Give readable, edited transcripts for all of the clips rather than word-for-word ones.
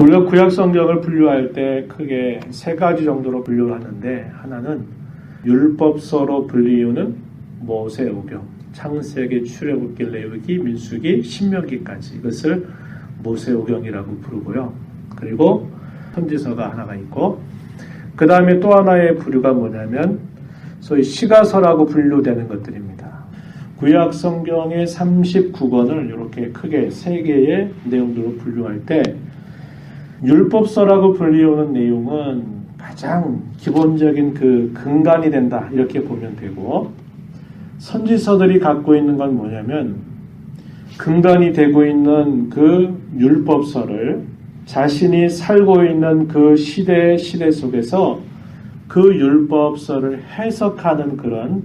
우리가 구약 성경을 분류할 때 크게 세 가지 정도로 분류하는데, 하나는 율법서로 불리우는 모세오경, 창세기, 출애굽기, 레위기, 민수기, 신명기까지 이것을 모세오경이라고 부르고요. 그리고 선지서가 하나가 있고, 그 다음에 또 하나의 부류가 뭐냐면 소위 시가서라고 분류되는 것들입니다. 구약 성경의 39권을 이렇게 크게 세 개의 내용들로 분류할 때, 율법서라고 불리우는 내용은 가장 기본적인 그 근간이 된다 이렇게 보면 되고, 선지서들이 갖고 있는 건 뭐냐면 근간이 되고 있는 그 율법서를 자신이 살고 있는 그 시대 속에서 그 율법서를 해석하는 그런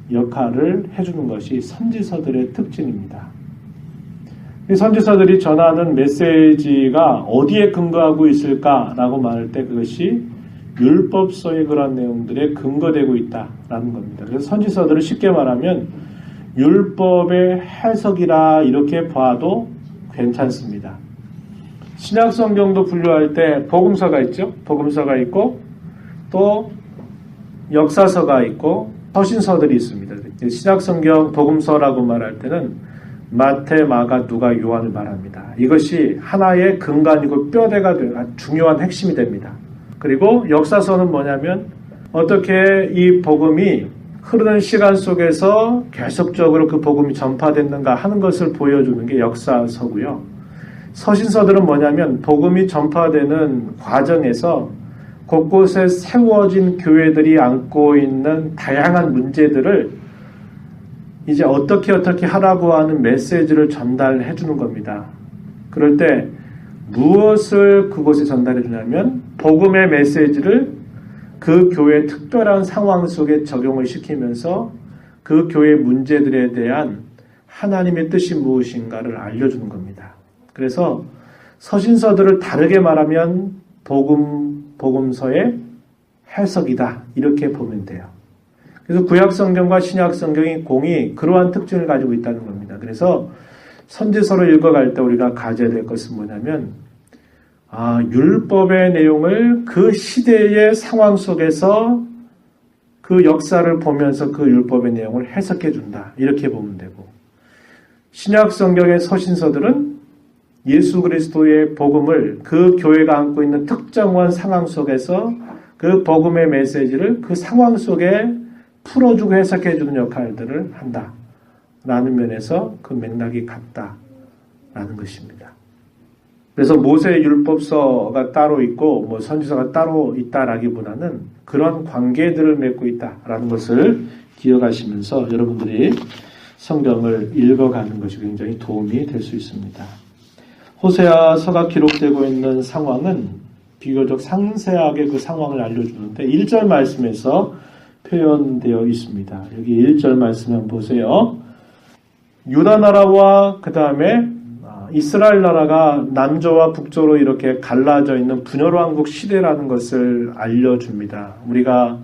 역할을 해주는 것이 선지서들의 특징입니다. 이 선지서들이 전하는 메시지가 어디에 근거하고 있을까라고 말할 때 그것이 율법서의 그런 내용들에 근거되고 있다라는 겁니다. 그래서 선지서들을 쉽게 말하면 율법의 해석이라 이렇게 봐도 괜찮습니다. 신약 성경도 분류할 때 복음서가 있죠. 복음서가 있고 또 역사서가 있고 서신서들이 있습니다. 신약 성경 복음서라고 말할 때는 마태, 마가, 누가, 요한을 말합니다. 이것이 하나의 근간이고 뼈대가 되는 중요한 핵심이 됩니다. 그리고 역사서는 뭐냐면 어떻게 이 복음이 흐르는 시간 속에서 계속적으로 그 복음이 전파됐는가 하는 것을 보여주는 게 역사서고요. 서신서들은 뭐냐면 복음이 전파되는 과정에서 곳곳에 세워진 교회들이 안고 있는 다양한 문제들을 이제 어떻게 하라고 하는 메시지를 전달해 주는 겁니다. 그럴 때 무엇을 그곳에 전달해 주냐면 복음의 메시지를 그 교회의 특별한 상황 속에 적용을 시키면서 그 교회의 문제들에 대한 하나님의 뜻이 무엇인가를 알려주는 겁니다. 그래서 서신서들을 다르게 말하면 복음서의 해석이다 이렇게 보면 돼요. 그래서 구약 성경과 신약 성경이 공이 그러한 특징을 가지고 있다는 겁니다. 그래서 선지서를 읽어갈 때 우리가 가져야 될 것은 뭐냐면 율법의 내용을 그 시대의 상황 속에서 그 역사를 보면서 그 율법의 내용을 해석해 준다 이렇게 보면 되고, 신약 성경의 서신서들은 예수 그리스도의 복음을 그 교회가 안고 있는 특정한 상황 속에서 그 복음의 메시지를 그 상황 속에 풀어주고 해석해주는 역할들을 한다라는 면에서 그 맥락이 같다라는 것입니다. 그래서 모세의 율법서가 따로 있고 선지서가 따로 있다라기보다는 그런 관계들을 맺고 있다라는 것을 기억하시면서 여러분들이 성경을 읽어가는 것이 굉장히 도움이 될 수 있습니다. 호세아서가 기록되고 있는 상황은 비교적 상세하게 그 상황을 알려주는데 1절 말씀에서 표현되어 있습니다. 여기 1절 말씀 한번 보세요. 유다 나라와 그 다음에 이스라엘 나라가 남조와 북조로 이렇게 갈라져 있는 분열왕국 시대라는 것을 알려줍니다. 우리가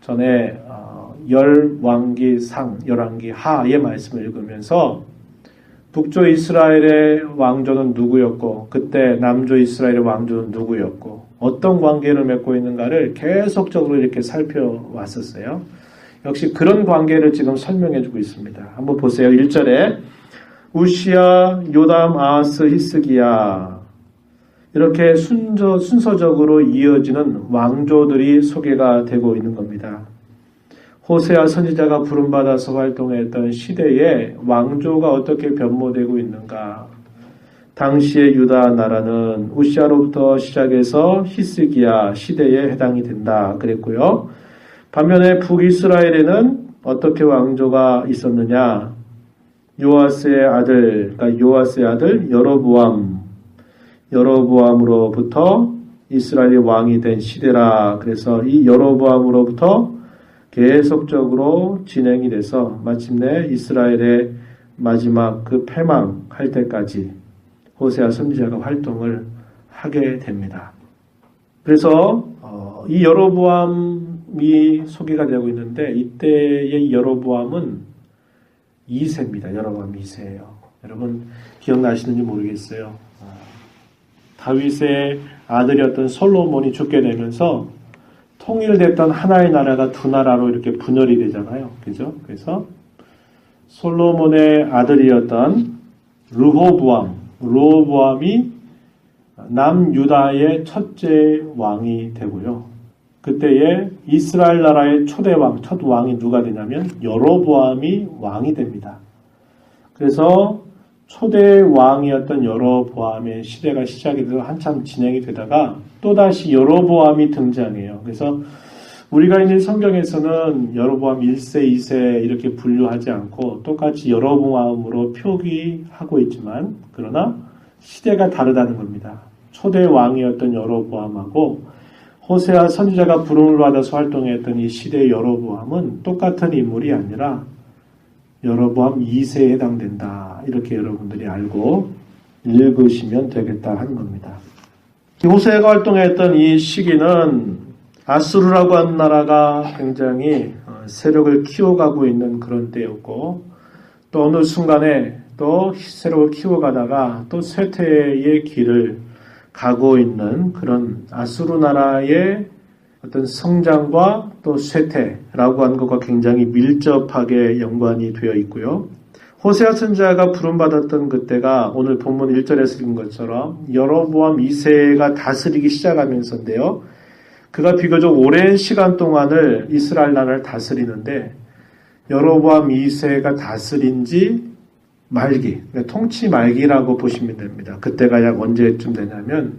전에 열왕기 상, 열왕기 하의 말씀을 읽으면서 북조 이스라엘의 왕조는 누구였고 그때 남조 이스라엘의 왕조는 누구였고 어떤 관계를 맺고 있는가를 계속적으로 이렇게 살펴왔었어요. 역시 그런 관계를 지금 설명해주고 있습니다. 한번 보세요. 1절에 우시야, 요담, 아하스, 히스기야 이렇게 순서적으로 이어지는 왕조들이 소개가 되고 있는 겁니다. 호세아 선지자가 부름받아서 활동했던 시대에 왕조가 어떻게 변모되고 있는가. 당시의 유다 나라는 우시아로부터 시작해서 히스기야 시대에 해당이 된다 그랬고요. 반면에 북이스라엘에는 어떻게 왕조가 있었느냐. 요아스의 아들 여로보암으로부터 이스라엘이 왕이 된 시대라. 그래서 이 여로보암으로부터 계속적으로 진행이 돼서 마침내 이스라엘의 마지막 그 패망할 때까지 호세아 선지자가 활동을 하게 됩니다. 그래서 이 여로보암이 소개가 되고 있는데 이때의 여로보암은 2세입니다. 여로보암 2세예요. 여러분 기억나시는지 모르겠어요. 다윗의 아들이었던 솔로몬이 죽게 되면서 통일됐던 하나의 나라가 두 나라로 이렇게 분열이 되잖아요. 그죠? 그래서 솔로몬의 아들이었던 르호보암이 남유다의 첫째 왕이 되고요. 그때에 이스라엘 나라의 초대 왕, 첫 왕이 누가 되냐면 여로보암이 왕이 됩니다. 그래서 초대 왕이었던 여로보암의 시대가 시작이 돼서 한참 진행이 되다가 또다시 여로보암이 등장해요. 그래서 우리가 있는 성경에서는 여로보암 1세, 2세 이렇게 분류하지 않고 똑같이 여로보암으로 표기하고 있지만 그러나 시대가 다르다는 겁니다. 초대 왕이었던 여로보암하고 호세아 선지자가 부름을 받아서 활동했던 이 시대의 여로보암은 똑같은 인물이 아니라 여로보암 2세에 해당된다. 이렇게 여러분들이 알고 읽으시면 되겠다 하는 겁니다. 호세아가 활동했던 이 시기는 아수르라고 하는 나라가 굉장히 세력을 키워가고 있는 그런 때였고 또 어느 순간에 또 세력을 키워가다가 또 쇠퇴의 길을 가고 있는 그런 아수르 나라의 어떤 성장과 또 쇠퇴라고 하는 것과 굉장히 밀접하게 연관이 되어 있고요. 호세아 선지자가 부름받았던 그때가 오늘 본문 1절에서 읽은 것처럼 여로보암 2세가 다스리기 시작하면서인데요. 그가 비교적 오랜 시간 동안을 이스라엘 나라를 다스리는데 여로보암 2세가 다스린 지 말기, 그러니까 통치 말기라고 보시면 됩니다. 그때가 약 언제쯤 되냐면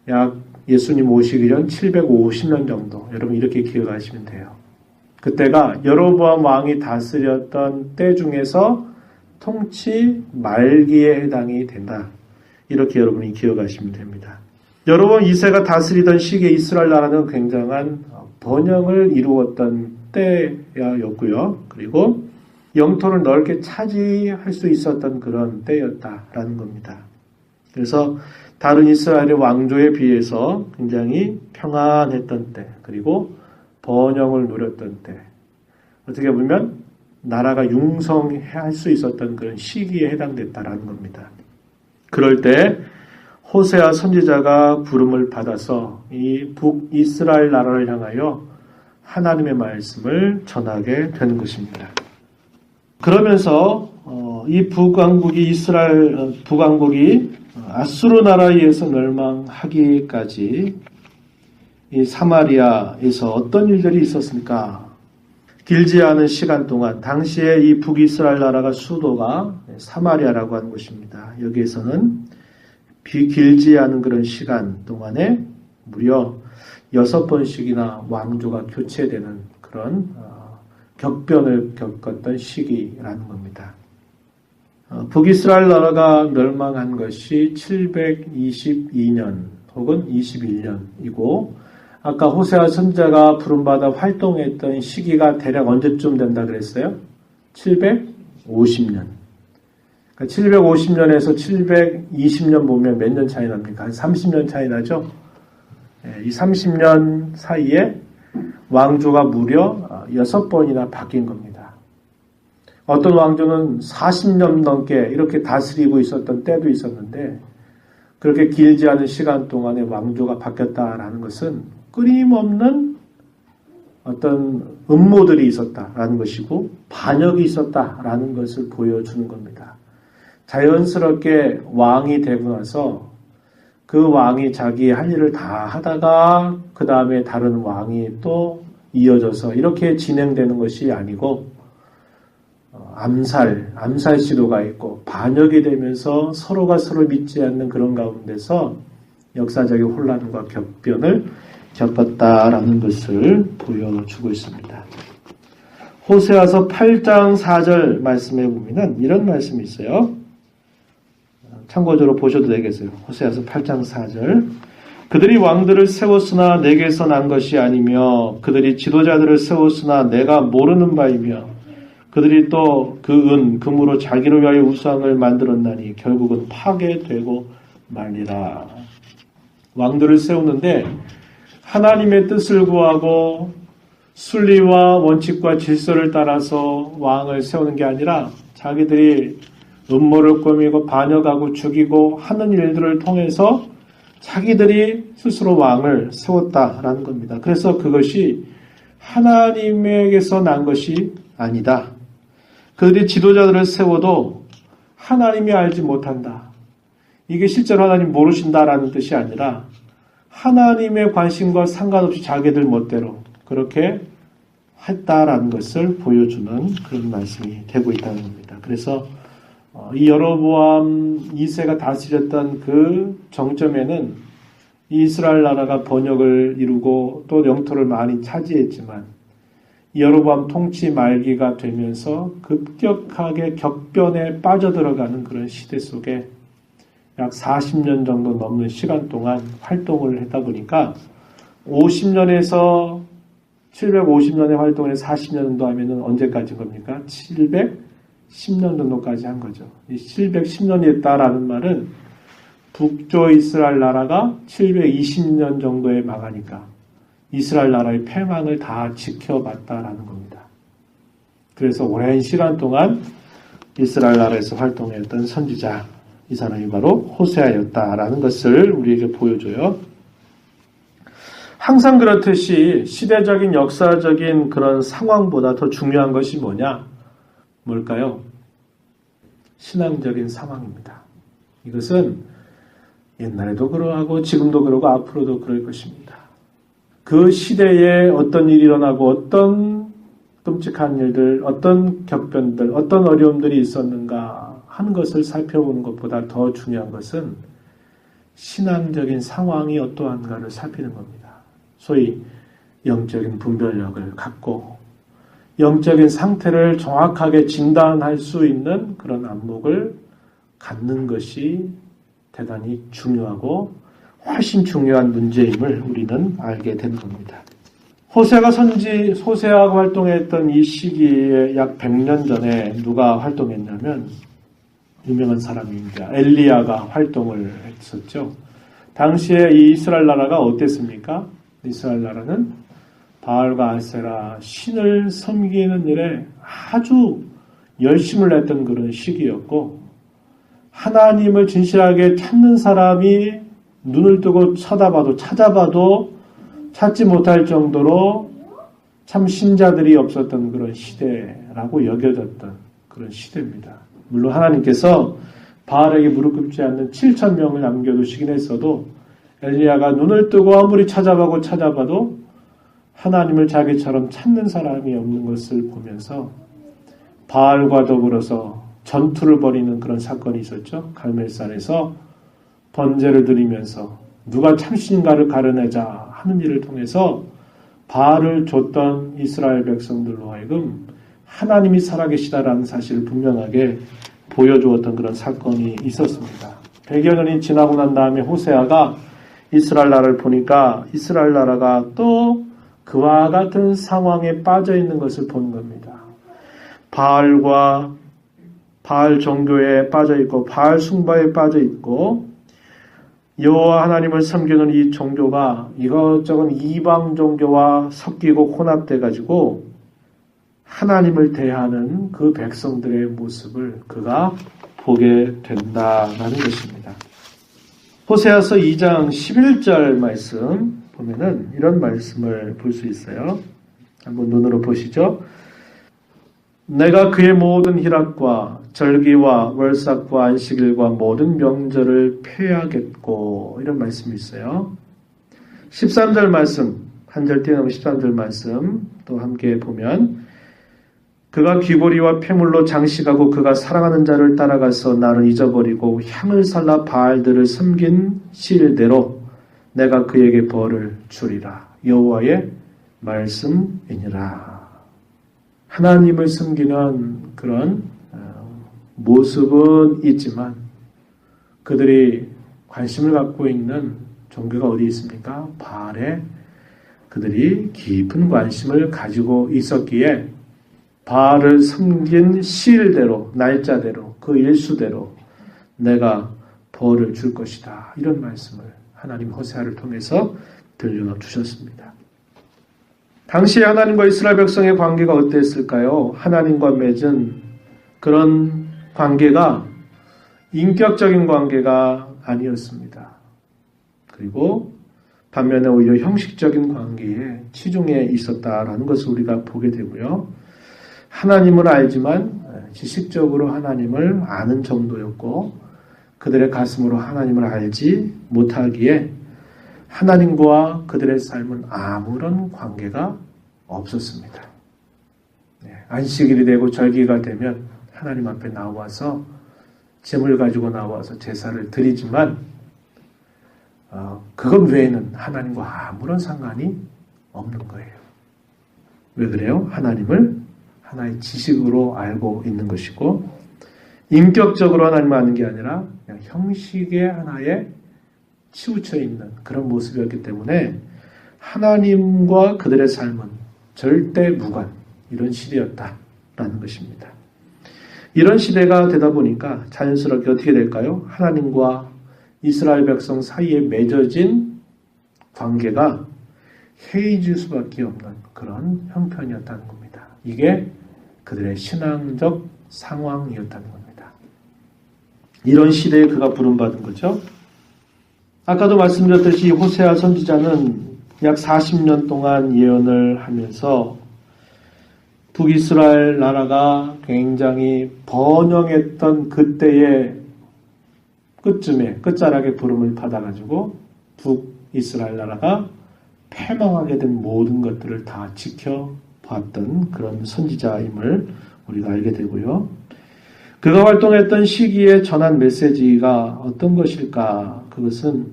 약 예수님 오시기 전 750년 정도. 여러분 이렇게 기억하시면 돼요. 그때가 여로보암 왕이 다스렸던 때 중에서 통치 말기에 해당이 된다. 이렇게 여러분이 기억하시면 됩니다. 여로보암 2세가 다스리던 시기에 이스라엘 나라는 굉장한 번영을 이루었던 때였고요. 그리고 영토를 넓게 차지할 수 있었던 그런 때였다라는 겁니다. 그래서 다른 이스라엘의 왕조에 비해서 굉장히 평안했던 때, 그리고 번영을 누렸던 때, 어떻게 보면 나라가 융성할 수 있었던 그런 시기에 해당됐다라는 겁니다. 그럴 때 호세아 선지자가 부름을 받아서 이 북이스라엘 나라를 향하여 하나님의 말씀을 전하게 되는 것입니다. 그러면서 이 북왕국이 아수르 나라에 의해서 멸망하기까지 이 사마리아에서 어떤 일들이 있었습니까? 길지 않은 시간 동안 당시에 이 북이스라엘 나라가 수도가 사마리아라고 하는 곳입니다. 여기에서는 길지 않은 그런 시간 동안에 무려 6번씩이나 왕조가 교체되는 그런 격변을 겪었던 시기라는 겁니다. 북이스라엘 나라가 멸망한 것이 722년 혹은 21년이고 아까 호세아 선지자가 부름받아 활동했던 시기가 대략 언제쯤 된다 그랬어요? 750년. 그러니까 750년에서 720년 보면 몇 년 차이 납니까? 한 30년 차이 나죠? 이 30년 사이에 왕조가 무려 6번이나 바뀐 겁니다. 어떤 왕조는 40년 넘게 이렇게 다스리고 있었던 때도 있었는데 그렇게 길지 않은 시간 동안에 왕조가 바뀌었다라는 것은 끊임없는 어떤 음모들이 있었다라는 것이고 반역이 있었다라는 것을 보여주는 겁니다. 자연스럽게 왕이 되고 나서 그 왕이 자기의 할 일을 다 하다가 그 다음에 다른 왕이 또 이어져서 이렇게 진행되는 것이 아니고 암살 시도가 있고 반역이 되면서 서로가 서로 믿지 않는 그런 가운데서 역사적인 혼란과 격변을 겪었다라는 것을 보여주고 있습니다. 호세아서 8장 4절 말씀에 보면 이런 말씀이 있어요. 참고적으로 보셔도 되겠어요. 호세아서 8장 4절. 그들이 왕들을 세웠으나 내게서 난 것이 아니며 그들이 지도자들을 세웠으나 내가 모르는 바이며 그들이 또 그 금으로 자기를 위하여 우상을 만들었나니 결국은 파괴되고 말리라. 왕들을 세우는데 하나님의 뜻을 구하고 순리와 원칙과 질서를 따라서 왕을 세우는 게 아니라 자기들이 음모를 꾸미고 반역하고 죽이고 하는 일들을 통해서 자기들이 스스로 왕을 세웠다라는 겁니다. 그래서 그것이 하나님에게서 난 것이 아니다. 그들이 지도자들을 세워도 하나님이 알지 못한다. 이게 실제로 하나님 모르신다라는 뜻이 아니라 하나님의 관심과 상관없이 자기들 멋대로 그렇게 했다라는 것을 보여주는 그런 말씀이 되고 있다는 겁니다. 그래서 이 여로보암 2세가 다스렸던 그 정점에는 이스라엘 나라가 번역을 이루고 또 영토를 많이 차지했지만 여로보암 통치 말기가 되면서 급격하게 격변에 빠져들어가는 그런 시대 속에 약 40년 정도 넘는 시간 동안 활동을 했다 보니까 50년에서 750년의 활동을 40년 정도 하면은 언제까지인 겁니까? 710년 정도까지 한 거죠. 이 710년이 했다라는 말은 북조 이스라엘 나라가 720년 정도에 망하니까 이스라엘 나라의 패망을 다 지켜봤다라는 겁니다. 그래서 오랜 시간 동안 이스라엘 나라에서 활동했던 선지자, 이 사람이 바로 호세아였다라는 것을 우리에게 보여줘요. 항상 그렇듯이 시대적인 역사적인 그런 상황보다 더 중요한 것이 뭐냐? 뭘까요? 신앙적인 상황입니다. 이것은 옛날에도 그러하고 지금도 그러고 앞으로도 그럴 것입니다. 그 시대에 어떤 일이 일어나고 어떤 끔찍한 일들, 어떤 격변들, 어떤 어려움들이 있었는가 하는 것을 살펴보는 것보다 더 중요한 것은 신앙적인 상황이 어떠한가를 살피는 겁니다. 소위 영적인 분별력을 갖고 영적인 상태를 정확하게 진단할 수 있는 그런 안목을 갖는 것이 대단히 중요하고 훨씬 중요한 문제임을 우리는 알게 된 겁니다. 호세아가 활동했던 이 시기에 약 100년 전에 누가 활동했냐면 유명한 사람입니다. 엘리야가 활동을 했었죠. 당시에 이 이스라엘 나라가 어땠습니까? 이스라엘 나라는 바알과 아세라 신을 섬기는 일에 아주 열심을 냈던 그런 시기였고 하나님을 진실하게 찾는 사람이 눈을 뜨고 찾아봐도 찾지 못할 정도로 참 신자들이 없었던 그런 시대라고 여겨졌던 그런 시대입니다. 물론 하나님께서 바알에게 무릎 꿇지 않는 7,000명을 남겨두시긴 했어도 엘리야가 눈을 뜨고 아무리 찾아봐도 하나님을 자기처럼 찾는 사람이 없는 것을 보면서 바알과 더불어서 전투를 벌이는 그런 사건이 있었죠. 갈멜산에서 번제를 드리면서 누가 참신인가를 가려내자 하는 일을 통해서 바알을 줬던 이스라엘 백성들로 하여금 하나님이 살아계시다라는 사실을 분명하게 보여주었던 그런 사건이 있었습니다. 100여 년이 지나고 난 다음에 호세아가 이스라엘 나라를 보니까 이스라엘 나라가 또 그와 같은 상황에 빠져 있는 것을 본 겁니다. 바알 종교에 빠져 있고 바알 숭배에 빠져 있고 여호와 하나님을 섬기는 이 종교가 이것저것 이방 종교와 섞이고 혼합돼 가지고 하나님을 대하는 그 백성들의 모습을 그가 보게 된다라는 것입니다. 호세아서 2장 11절 말씀 보면은 이런 말씀을 볼 수 있어요. 한번 눈으로 보시죠. 내가 그의 모든 희락과 절기와 월삭과 안식일과 모든 명절을 폐하겠고 이런 말씀이 있어요. 13절 말씀 한 절 띄어놓은 13절 말씀 또 함께 보면 그가 귀고리와 폐물로 장식하고 그가 사랑하는 자를 따라가서 나를 잊어버리고 향을 살라 바알들을 섬긴 시일대로 내가 그에게 벌을 주리라. 여호와의 말씀이니라. 하나님을 섬기는 그런 모습은 있지만 그들이 관심을 갖고 있는 종교가 어디 있습니까? 바알에 그들이 깊은 관심을 가지고 있었기에 바알을 섬긴 시일대로, 날짜대로, 그 일수대로 내가 벌을 줄 것이다. 이런 말씀을 하나님 호세아를 통해서 들려주셨습니다. 당시에 하나님과 이스라엘 백성의 관계가 어땠을까요? 하나님과 맺은 그런 관계가 인격적인 관계가 아니었습니다. 그리고 반면에 오히려 형식적인 관계에 치중해 있었다라는 것을 우리가 보게 되고요. 하나님을 알지만 지식적으로 하나님을 아는 정도였고 그들의 가슴으로 하나님을 알지 못하기에 하나님과 그들의 삶은 아무런 관계가 없었습니다. 안식일이 되고 절기가 되면 하나님 앞에 나와서 제물 가지고 나와서 제사를 드리지만 그것 외에는 하나님과 아무런 상관이 없는 거예요. 왜 그래요? 하나님을 하나의 지식으로 알고 있는 것이고 인격적으로 하나님을 아는 게 아니라 그냥 형식의 하나에 치우쳐 있는 그런 모습이었기 때문에 하나님과 그들의 삶은 절대 무관 이런 시대였다라는 것입니다. 이런 시대가 되다 보니까 자연스럽게 어떻게 될까요? 하나님과 이스라엘 백성 사이에 맺어진 관계가 해이질 수밖에 없는 그런 형편이었다는 겁니다. 이게 그들의 신앙적 상황이었다는 겁니다. 이런 시대에 그가 부름받은 거죠. 아까도 말씀드렸듯이 호세아 선지자는 약 40년 동안 예언을 하면서 북이스라엘 나라가 굉장히 번영했던 그때의 끝자락에 부름을 받아가지고 북이스라엘 나라가 패망하게 된 모든 것들을 다 지켜봤던 그런 선지자임을 우리가 알게 되고요. 그가 활동했던 시기에 전한 메시지가 어떤 것일까? 그것은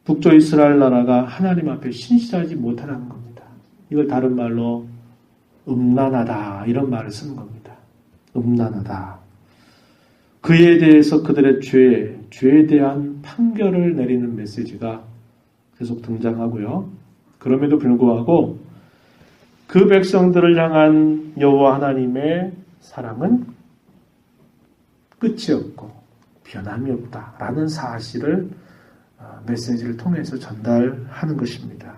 북쪽 이스라엘 나라가 하나님 앞에 신실하지 못하는 겁니다. 이걸 다른 말로 음란하다 이런 말을 쓰는 겁니다. 음란하다. 그에 대해서 그들의 죄에 대한 판결을 내리는 메시지가 계속 등장하고요. 그럼에도 불구하고 그 백성들을 향한 여호와 하나님의 사랑은 끝이 없고 변함이 없다라는 사실을 메시지를 통해서 전달하는 것입니다.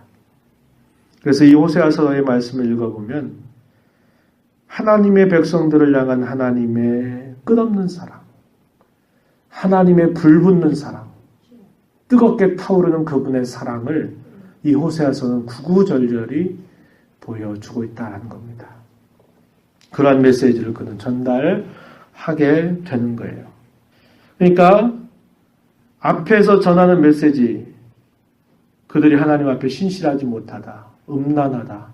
그래서 이 호세아서의 말씀을 읽어보면 하나님의 백성들을 향한 하나님의 끝없는 사랑, 하나님의 불붙는 사랑, 뜨겁게 타오르는 그분의 사랑을 이 호세아서는 구구절절히 보여주고 있다는 겁니다. 그러한 메시지를 그는 전달하게 되는 거예요. 그러니까 앞에서 전하는 메시지, 그들이 하나님 앞에 신실하지 못하다, 음란하다,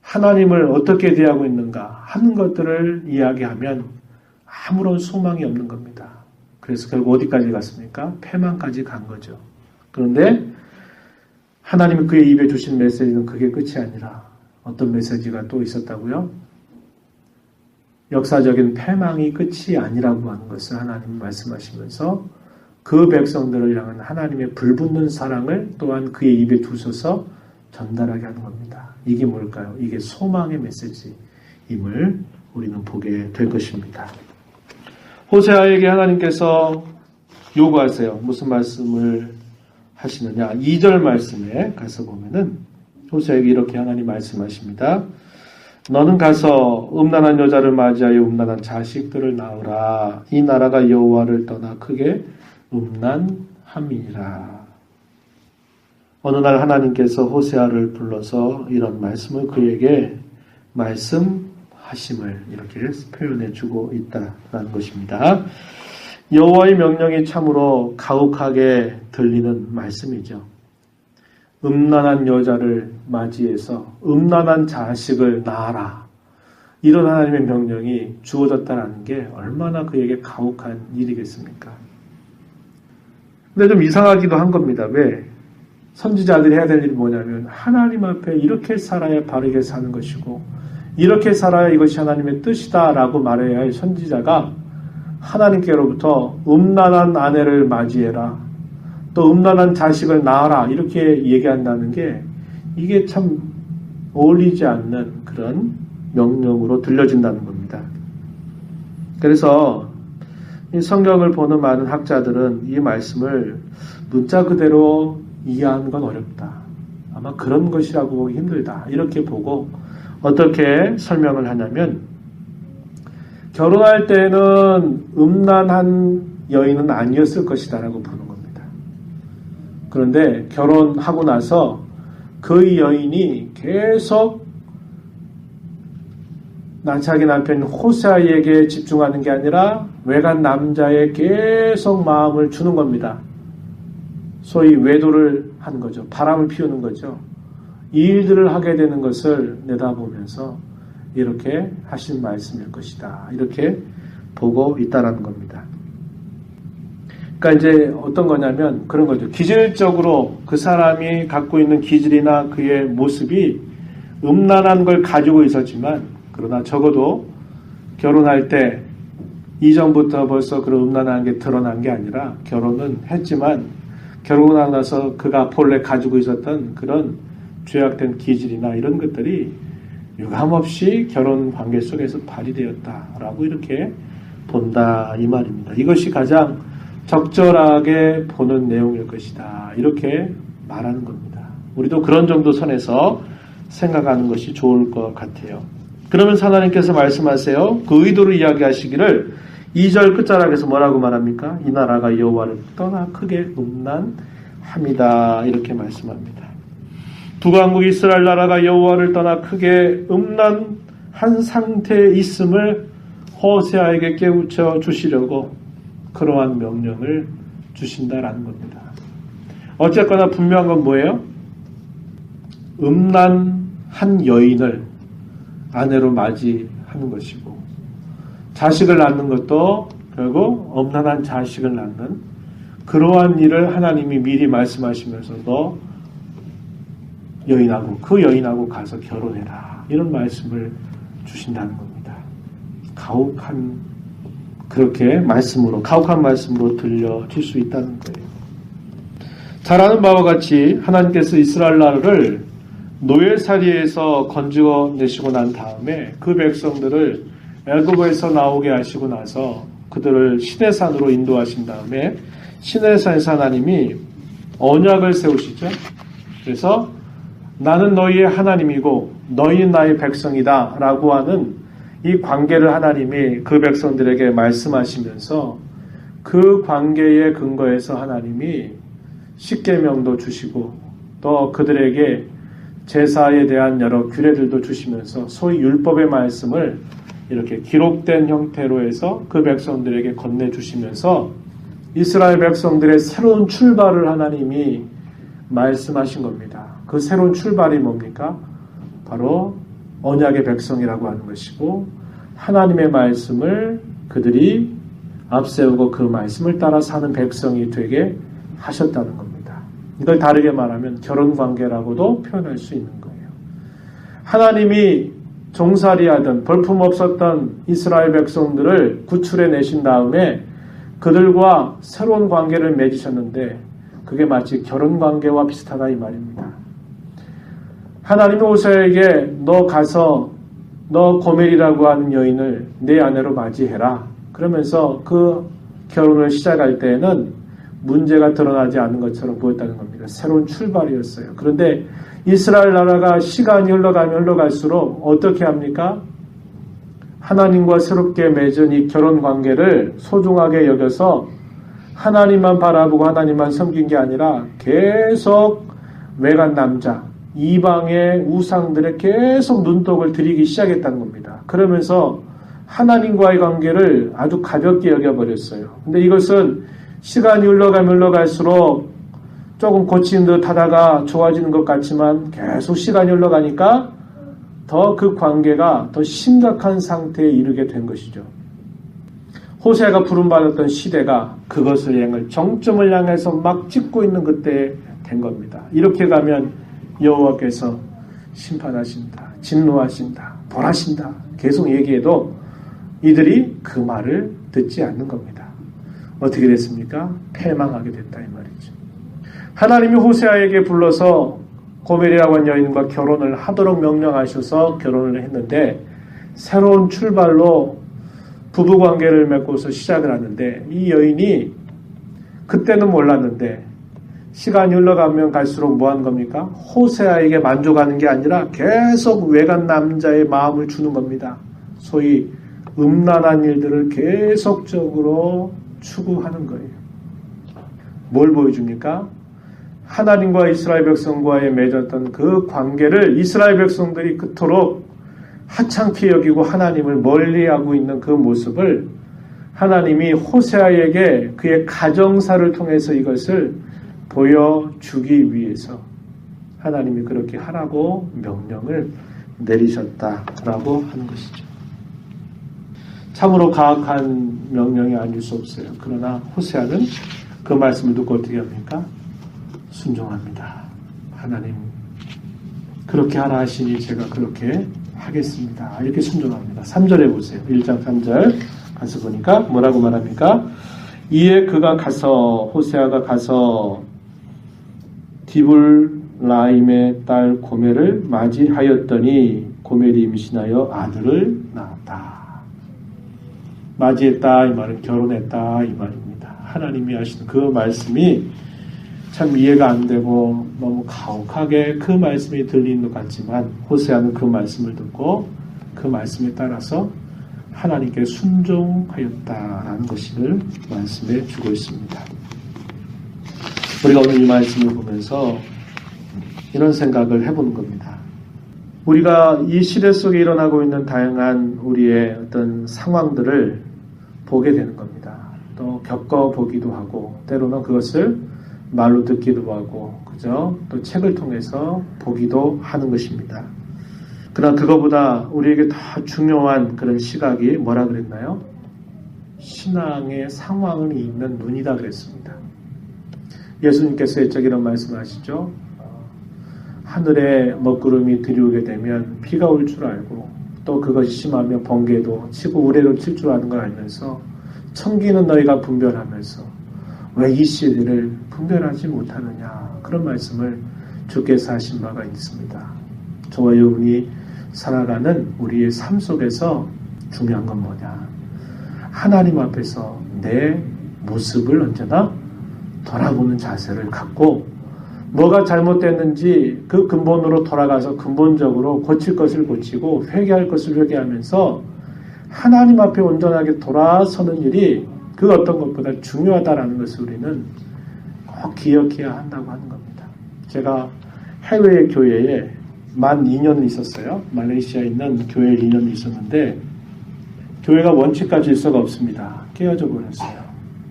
하나님을 어떻게 대하고 있는가 하는 것들을 이야기하면 아무런 소망이 없는 겁니다. 그래서 결국 어디까지 갔습니까? 패망까지 간 거죠. 그런데 하나님이 그의 입에 주신 메시지는 그게 끝이 아니라 어떤 메시지가 또 있었다고요? 역사적인 패망이 끝이 아니라고 하는 것을 하나님이 말씀하시면서 그 백성들을 향한 하나님의 불붙는 사랑을 또한 그의 입에 두셔서 전달하게 하는 겁니다. 이게 뭘까요? 이게 소망의 메시지임을 우리는 보게 될 것입니다. 호세아에게 하나님께서 요구하세요. 무슨 말씀을 하시느냐? 2절 말씀에 가서 보면은 호세아에게 이렇게 하나님 말씀하십니다. 너는 가서 음란한 여자를 맞이하여 음란한 자식들을 낳으라. 이 나라가 여호와를 떠나 크게 음란함이니라. 어느 날 하나님께서 호세아를 불러서 이런 말씀을 그에게 말씀하심을 이렇게 표현해 주고 있다는 것입니다. 여호와의 명령이 참으로 가혹하게 들리는 말씀이죠. 음란한 여자를 맞이해서 음란한 자식을 낳아라. 이런 하나님의 명령이 주어졌다는 게 얼마나 그에게 가혹한 일이겠습니까? 근데 좀 이상하기도 한 겁니다. 왜? 선지자들이 해야 될 일이 뭐냐면 하나님 앞에 이렇게 살아야 바르게 사는 것이고 이렇게 살아야 이것이 하나님의 뜻이다라고 말해야 할 선지자가 하나님께로부터 음란한 아내를 맞이해라. 또 음란한 자식을 낳아라. 이렇게 얘기한다는 게 이게 참 어울리지 않는 그런 명령으로 들려진다는 겁니다. 그래서 이 성경을 보는 많은 학자들은 이 말씀을 문자 그대로 이해하는 건 어렵다. 아마 그런 것이라고 보기 힘들다. 이렇게 보고 어떻게 설명을 하냐면 결혼할 때는 음란한 여인은 아니었을 것이다 라고 보는 겁니다. 그런데 결혼하고 나서 그 여인이 계속 자기 남편 호세아에게 집중하는 게 아니라 외간 남자에 계속 마음을 주는 겁니다. 소위 외도를 하는 거죠. 바람을 피우는 거죠. 이 일들을 하게 되는 것을 내다보면서 이렇게 하신 말씀일 것이다. 이렇게 보고 있다라는 겁니다. 그러니까 이제 어떤 거냐면 그런 거죠. 기질적으로 그 사람이 갖고 있는 기질이나 그의 모습이 음란한 걸 가지고 있었지만 그러나 적어도 결혼할 때 이전부터 벌써 그런 음란한 게 드러난 게 아니라 결혼은 했지만 결혼하고 나서 그가 본래 가지고 있었던 그런 죄악된 기질이나 이런 것들이 유감없이 결혼 관계 속에서 발휘되었다라고 이렇게 본다 이 말입니다. 이것이 가장 적절하게 보는 내용일 것이다. 이렇게 말하는 겁니다. 우리도 그런 정도 선에서 생각하는 것이 좋을 것 같아요. 그러면서 하나님께서 말씀하세요. 그 의도를 이야기하시기를 2절 끝자락에서 뭐라고 말합니까? 이 나라가 여호와를 떠나 크게 음란함이다. 이렇게 말씀합니다. 북왕국 이스라엘 나라가 여호와를 떠나 크게 음란한 상태에 있음을 호세아에게 깨우쳐 주시려고 그러한 명령을 주신다라는 겁니다. 어쨌거나 분명한 건 뭐예요? 음란한 여인을 아내로 맞이하는 것이고 자식을 낳는 것도 결국 음란한 자식을 낳는 그러한 일을 하나님이 미리 말씀하시면서도 그 여인하고 가서 결혼해라 이런 말씀을 주신다는 겁니다. 가혹한 말씀으로 들려질 수 있다는 거예요. 잘 아는 바와 같이 하나님께서 이스라엘 나라를 노예살이에서 건져내시고 난 다음에 그 백성들을 애굽에서 나오게 하시고 나서 그들을 시내산으로 인도하신 다음에 시내산에서 하나님이 언약을 세우시죠. 그래서 나는 너희의 하나님이고 너희는 나의 백성이다 라고 하는 이 관계를 하나님이 그 백성들에게 말씀하시면서 그 관계의 근거에서 하나님이 십계명도 주시고 또 그들에게 제사에 대한 여러 규례들도 주시면서 소위 율법의 말씀을 이렇게 기록된 형태로 해서 그 백성들에게 건네주시면서 이스라엘 백성들의 새로운 출발을 하나님이 말씀하신 겁니다. 그 새로운 출발이 뭡니까? 바로 언약의 백성이라고 하는 것이고 하나님의 말씀을 그들이 앞세우고 그 말씀을 따라 사는 백성이 되게 하셨다는 겁니다. 이걸 다르게 말하면 결혼관계라고도 표현할 수 있는 거예요. 하나님이 종살이하던 볼품없었던 이스라엘 백성들을 구출해 내신 다음에 그들과 새로운 관계를 맺으셨는데 그게 마치 결혼관계와 비슷하다 이 말입니다. 하나님이 호세아에게 너 가서 너 고멜이라고 하는 여인을 내 아내로 맞이해라. 그러면서 그 결혼을 시작할 때에는 문제가 드러나지 않는 것처럼 보였다는 겁니다. 새로운 출발이었어요. 그런데 이스라엘 나라가 시간이 흘러갈수록 어떻게 합니까? 하나님과 새롭게 맺은 이 결혼관계를 소중하게 여겨서 하나님만 바라보고 하나님만 섬긴 게 아니라 계속 외간 남자, 이방의 우상들에 계속 눈독을 들이기 시작했다는 겁니다. 그러면서 하나님과의 관계를 아주 가볍게 여겨버렸어요. 근데 이것은 시간이 흘러갈수록 조금 고치는 듯 하다가 좋아지는 것 같지만 계속 시간이 흘러가니까 더 그 관계가 더 심각한 상태에 이르게 된 것이죠. 호세아가 부름받았던 시대가 그것을 향할 정점을 향해서 막 찍고 있는 그때에 된 겁니다. 이렇게 가면 여호와께서 심판하신다, 진노하신다, 벌하신다 계속 얘기해도 이들이 그 말을 듣지 않는 겁니다. 어떻게 됐습니까? 패망하게 됐다 이 말이죠. 하나님이 호세아에게 불러서 고멜이라고 하는 여인과 결혼을 하도록 명령하셔서 결혼을 했는데 새로운 출발로 부부관계를 맺고서 시작을 하는데 이 여인이 그때는 몰랐는데 시간이 흘러가면 갈수록 뭐 하는 겁니까? 호세아에게 만족하는 게 아니라 계속 외간 남자의 마음을 주는 겁니다. 소위 음란한 일들을 계속적으로 추구하는 거예요. 뭘 보여줍니까? 하나님과 이스라엘 백성과의 맺었던 그 관계를 이스라엘 백성들이 그토록 하찮게 여기고 하나님을 멀리하고 있는 그 모습을 하나님이 호세아에게 그의 가정사를 통해서 이것을 보여주기 위해서 하나님이 그렇게 하라고 명령을 내리셨다라고 하는 것이죠. 참으로 가혹한 명령이 아닐 수 없어요. 그러나 호세아는 그 말씀을 듣고 어떻게 합니까? 순종합니다. 하나님 그렇게 하라 하시니 제가 그렇게 하겠습니다. 이렇게 순종합니다. 3절에 보세요. 1장 3절 가서 보니까 뭐라고 말합니까? 이에 그가 가서 호세아가 가서 디블라임의 딸 고멜을 맞이하였더니 고멜이 임신하여 아들을 낳았다. 맞이했다 이 말은 결혼했다 이 말입니다. 하나님이 하시는 그 말씀이 참 이해가 안 되고 너무 가혹하게 그 말씀이 들리는 것 같지만 호세아는 그 말씀을 듣고 그 말씀에 따라서 하나님께 순종하였다라는 것을 말씀해 주고 있습니다. 우리가 오늘 이 말씀을 보면서 이런 생각을 해보는 겁니다. 우리가 이 시대 속에 일어나고 있는 다양한 우리의 어떤 상황들을 보게 되는 겁니다. 또 겪어보기도 하고 때로는 그것을 말로 듣기도 하고 그죠? 또 책을 통해서 보기도 하는 것입니다. 그러나 그거보다 우리에게 더 중요한 그런 시각이 뭐라 그랬나요? 신앙의 상황을 읽는 눈이다 그랬습니다. 예수님께서 일찍 이런 말씀을 하시죠. 하늘에 먹구름이 들이오게 되면 비가 올 줄 알고 또 그것이 심하면 번개도 치고 우레도 칠 줄 아는 걸 알면서 청기는 너희가 분별하면서 왜 이 시대를 분별하지 못하느냐 그런 말씀을 주께서 하신 바가 있습니다. 저와 여러분이 살아가는 우리의 삶 속에서 중요한 건 뭐냐? 하나님 앞에서 내 모습을 언제나 돌아보는 자세를 갖고 뭐가 잘못됐는지 그 근본으로 돌아가서 근본적으로 고칠 것을 고치고 회개할 것을 회개하면서 하나님 앞에 온전하게 돌아서는 일이 그 어떤 것보다 중요하다라는 것을 우리는 꼭 기억해야 한다고 하는 겁니다. 제가 해외 교회에 만 2년 있었어요. 말레이시아에 있는 교회에 2년 있었는데 교회가 원칙과 질서가 없습니다. 깨어져 버렸어요.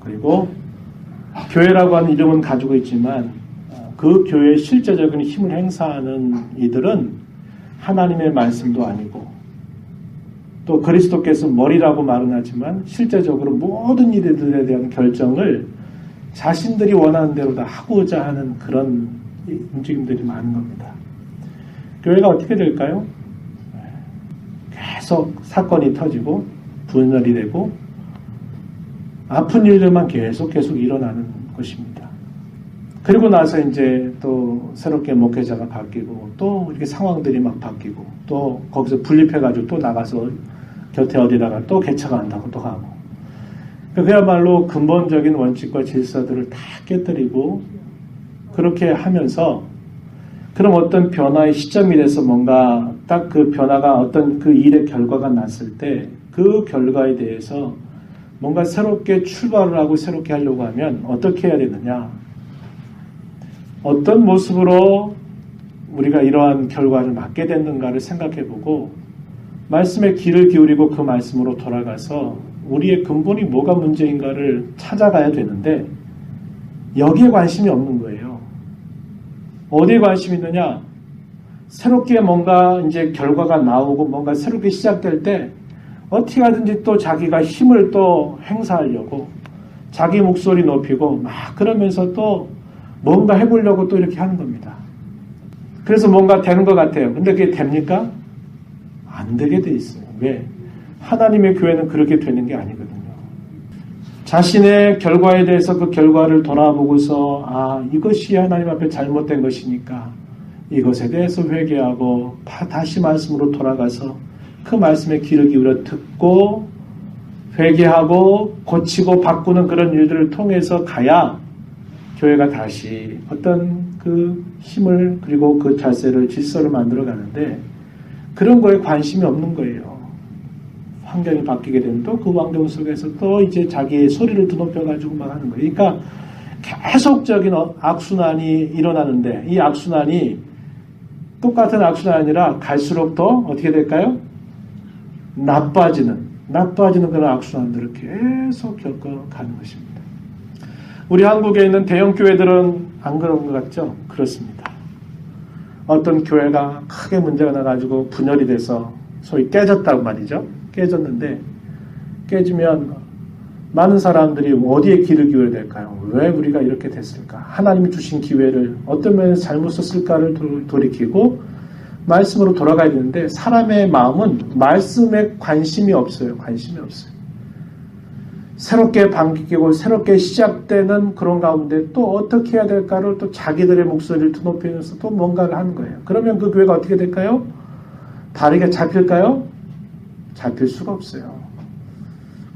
그리고 교회라고 하는 이름은 가지고 있지만 그 교회의 실제적인 힘을 행사하는 이들은 하나님의 말씀도 아니고 또 그리스도께서 머리라고 말은 하지만 실제적으로 모든 일들에 대한 결정을 자신들이 원하는 대로 다 하고자 하는 그런 움직임들이 많은 겁니다. 교회가 어떻게 될까요? 계속 사건이 터지고 분열이 되고 아픈 일들만 계속 일어나는 것입니다. 그리고 나서 이제 또 새롭게 목회자가 바뀌고 또 이렇게 상황들이 막 바뀌고 또 거기서 분립해가지고 또 나가서 곁에 어디다가 또 개척 한다고 또 하고 그야말로 근본적인 원칙과 질서들을 다 깨뜨리고 그렇게 하면서 그럼 어떤 변화의 시점이 돼서 뭔가 딱 그 변화가 어떤 그 일의 결과가 났을 때 그 결과에 대해서 뭔가 새롭게 출발을 하고 새롭게 하려고 하면 어떻게 해야 되느냐? 어떤 모습으로 우리가 이러한 결과를 맞게 됐는가를 생각해보고 말씀에 귀를 기울이고 그 말씀으로 돌아가서 우리의 근본이 뭐가 문제인가를 찾아가야 되는데 여기에 관심이 없는 거예요. 어디에 관심이 있느냐? 새롭게 뭔가 이제 결과가 나오고 뭔가 새롭게 시작될 때 어떻게 하든지 또 자기가 힘을 또 행사하려고 자기 목소리 높이고 막 그러면서 또 뭔가 해보려고 또 이렇게 하는 겁니다. 그래서 뭔가 되는 것 같아요. 근데 그게 됩니까? 안 되게 돼 있어요. 왜? 하나님의 교회는 그렇게 되는 게 아니거든요. 자신의 결과에 대해서 그 결과를 돌아보고서 이것이 하나님 앞에 잘못된 것이니까 이것에 대해서 회개하고 다시 말씀으로 돌아가서 그 말씀에 귀를 기울여 듣고 회개하고 고치고 바꾸는 그런 일들을 통해서 가야 교회가 다시 어떤 그 힘을 그리고 그 자세를 질서를 만들어 가는데 그런 거에 관심이 없는 거예요. 환경이 바뀌게 되면 또 그 환경 속에서 또 이제 자기의 소리를 드높여 가지고 막 하는 거예요. 그러니까 계속적인 악순환이 일어나는데 이 악순환이 똑같은 악순환이 아니라 갈수록 더 어떻게 될까요? 나빠지는 그런 악순환들을 계속 겪어가는 것입니다. 우리 한국에 있는 대형 교회들은 안 그런 것 같죠? 그렇습니다. 어떤 교회가 크게 문제가 나가지고 분열이 돼서 소위 깨졌다고 말이죠. 깨졌는데 깨지면 많은 사람들이 어디에 귀를 기울여야 될까요? 왜 우리가 이렇게 됐을까? 하나님이 주신 기회를 어떤 면에서 잘못 썼을까를 돌이키고 말씀으로 돌아가야 되는데 사람의 마음은 말씀에 관심이 없어요. 관심이 없어요. 새롭게 반기고 새롭게 시작되는 그런 가운데 또 어떻게 해야 될까를 또 자기들의 목소리를 높이면서 또 뭔가를 하는 거예요. 그러면 그 교회가 어떻게 될까요? 바르게 잡힐까요? 잡힐 수가 없어요.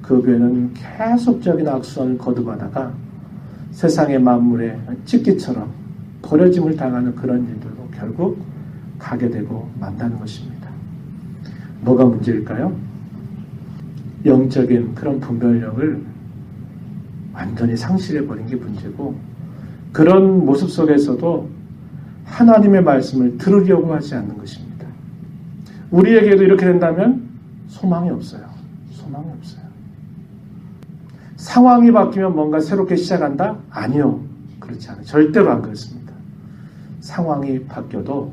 그 교회는 계속적인 악순환을 거듭하다가 세상의 만물에 찢기처럼 버려짐을 당하는 그런 일들로 결국 가게 되고 만다는 것입니다. 뭐가 문제일까요? 영적인 그런 분별력을 완전히 상실해버린 게 문제고 그런 모습 속에서도 하나님의 말씀을 들으려고 하지 않는 것입니다. 우리에게도 이렇게 된다면 소망이 없어요. 소망이 없어요. 상황이 바뀌면 뭔가 새롭게 시작한다? 아니요. 그렇지 않아요. 절대로 안 그렇습니다. 상황이 바뀌어도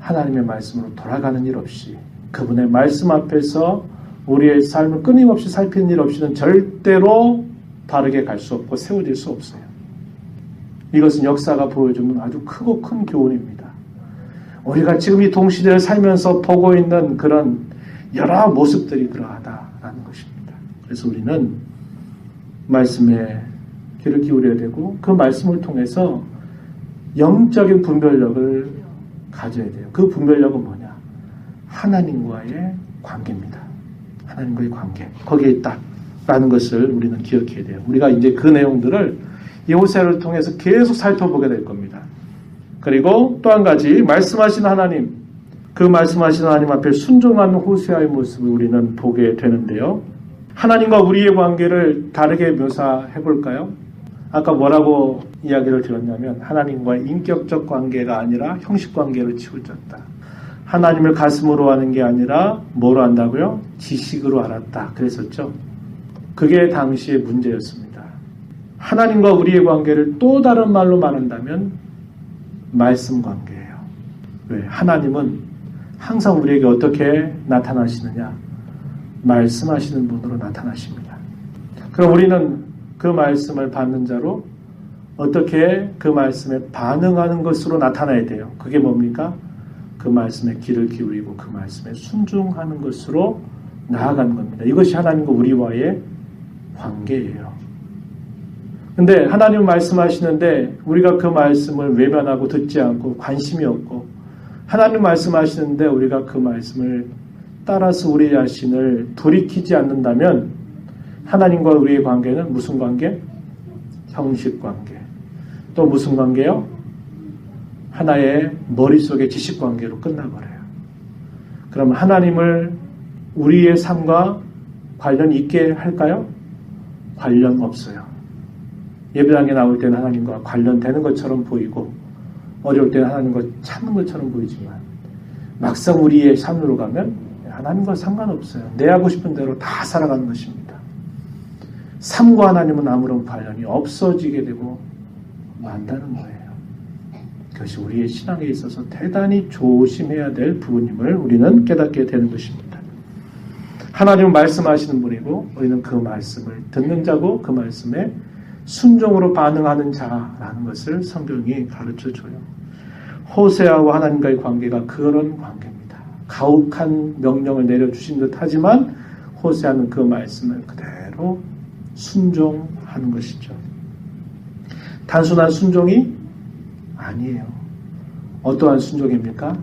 하나님의 말씀으로 돌아가는 일 없이 그분의 말씀 앞에서 우리의 삶을 끊임없이 살피는 일 없이는 절대로 바르게 갈 수 없고 세워질 수 없어요. 이것은 역사가 보여주는 아주 크고 큰 교훈입니다. 우리가 지금 이 동시대를 살면서 보고 있는 그런 여러 모습들이 그러하다라는 것입니다. 그래서 우리는 말씀에 귀를 기울여야 되고 그 말씀을 통해서 영적인 분별력을 가져야 돼요. 그 분별력은 뭐냐? 하나님과의 관계입니다. 하나님과의 관계. 거기에 있다라는 것을 우리는 기억해야 돼요. 우리가 이제 그 내용들을 이 호세아를 통해서 계속 살펴보게 될 겁니다. 그리고 또 한 가지 말씀하신 하나님, 그 말씀하신 하나님 앞에 순종하는 호세아의 모습을 우리는 보게 되는데요. 하나님과 우리의 관계를 다르게 묘사해 볼까요? 아까 뭐라고 이야기를 드렸냐면 하나님과의 인격적 관계가 아니라 형식 관계를 치우쳤다. 하나님을 가슴으로 하는 게 아니라 뭐로 한다고요? 지식으로 알았다. 그랬었죠. 그게 당시의 문제였습니다. 하나님과 우리의 관계를 또 다른 말로 말한다면 말씀 관계예요. 왜? 하나님은 항상 우리에게 어떻게 나타나시느냐? 말씀하시는 분으로 나타나십니다. 그럼 우리는 그 말씀을 받는 자로 어떻게 그 말씀에 반응하는 것으로 나타나야 돼요. 그게 뭡니까? 그 말씀에 귀를 기울이고 그 말씀에 순종하는 것으로 나아가는 겁니다. 이것이 하나님과 우리와의 관계예요. 근데 하나님 말씀하시는데 우리가 그 말씀을 외면하고 듣지 않고 관심이 없고 하나님 말씀하시는데 우리가 그 말씀을 따라서 우리 자신을 돌이키지 않는다면 하나님과 우리의 관계는 무슨 관계? 형식 관계. 또 무슨 관계요? 하나의 머릿속의 지식 관계로 끝나버려요. 그럼 하나님을 우리의 삶과 관련 있게 할까요? 관련 없어요. 예배당에 나올 때는 하나님과 관련되는 것처럼 보이고 어려울 때는 하나님과 찾는 것처럼 보이지만 막상 우리의 삶으로 가면 하나님과 상관없어요. 내 하고 싶은 대로 다 살아가는 것입니다. 삶과 하나님은 아무런 관련이 없어지게 되고 만다는 거예요. 그것이 우리의 신앙에 있어서 대단히 조심해야 될 부분임을 우리는 깨닫게 되는 것입니다. 하나님은 말씀하시는 분이고 우리는 그 말씀을 듣는 자고 그 말씀에 순종으로 반응하는 자라는 것을 성경이 가르쳐줘요. 호세아와 하나님과의 관계가 그런 관계입니다. 가혹한 명령을 내려주신 듯 하지만 호세아는 그 말씀을 그대로 순종하는 것이죠. 단순한 순종이 아니에요. 어떠한 순종입니까?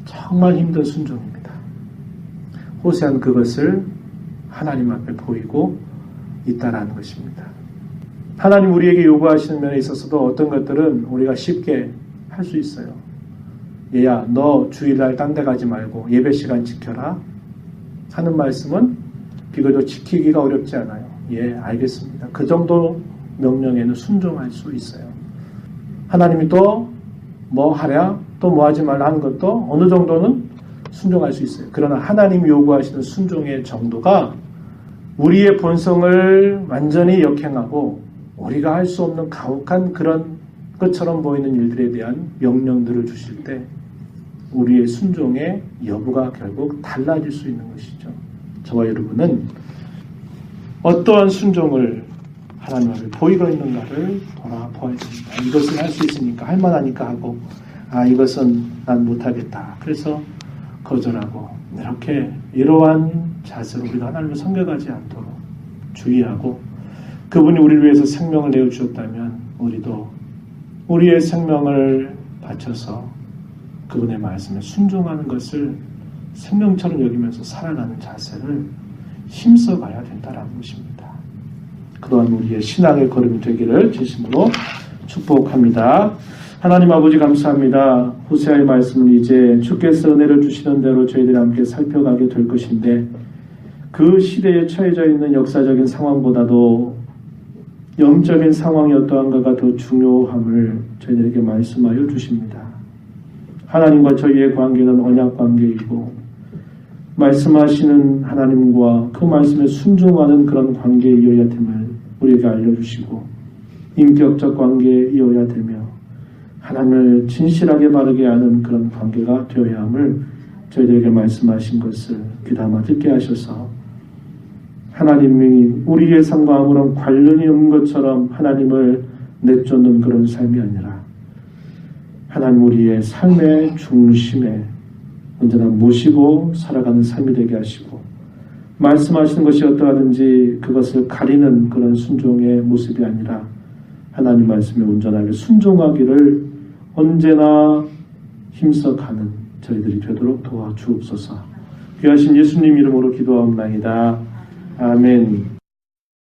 정말 힘든 순종입니다. 호세아는 그것을 하나님 앞에 보이고 있다라는 것입니다. 하나님 우리에게 요구하시는 면에 있어서도 어떤 것들은 우리가 쉽게 할 수 있어요. 얘야, 너 주일날 딴 데 가지 말고 예배 시간 지켜라 하는 말씀은 비교적 지키기가 어렵지 않아요. 예, 알겠습니다. 그 정도 명령에는 순종할 수 있어요. 하나님이 또 뭐 하랴 또 뭐 하지 말라 하는 것도 어느 정도는 순종할 수 있어요. 그러나 하나님 요구하시는 순종의 정도가 우리의 본성을 완전히 역행하고 우리가 할 수 없는 가혹한 그런 것처럼 보이는 일들에 대한 명령들을 주실 때 우리의 순종의 여부가 결국 달라질 수 있는 것이죠. 저와 여러분은 어떠한 순종을 하나님 앞에 보이고 있는가를 돌아보아야 됩니다. 이것을 할 수 있으니까 할 만하니까 하고 이것은 난 못하겠다. 그래서 거절하고 이렇게 이러한 자세로 우리가 하나님을 섬겨가지 않도록 주의하고 그분이 우리를 위해서 생명을 내어주셨다면 우리도 우리의 생명을 바쳐서 그분의 말씀에 순종하는 것을 생명처럼 여기면서 살아가는 자세를 힘써가야 된다는 것입니다. 그동안 우리의 신앙의 걸음이 되기를 진심으로 축복합니다. 하나님 아버지 감사합니다. 호세아의 말씀을 이제 주께서 은혜를 주시는 대로 저희들이 함께 살펴가게 될 것인데 그 시대에 처해져 있는 역사적인 상황보다도 영적인 상황이 어떠한가가 더 중요함을 저희들에게 말씀하여 주십니다. 하나님과 저희의 관계는 언약 관계이고 말씀하시는 하나님과 그 말씀에 순종하는 그런 관계이어야 됨을 우리에게 알려주시고 인격적 관계이어야 되며 하나님을 진실하게 바르게 아는 그런 관계가 되어야 함을 저희들에게 말씀하신 것을 귀담아 듣게 하셔서 하나님이 우리의 삶과 아무런 관련이 없는 것처럼 하나님을 내쫓는 그런 삶이 아니라 하나님 우리의 삶의 중심에 언제나 모시고 살아가는 삶이 되게 하시고 말씀하시는 것이 어떠하든지 그것을 가리는 그런 순종의 모습이 아니라 하나님 말씀에 온전하게 순종하기를 언제나 힘써 가는 저희들이 되도록 도와주옵소서. 귀하신 예수님 이름으로 기도하옵나이다. 아멘.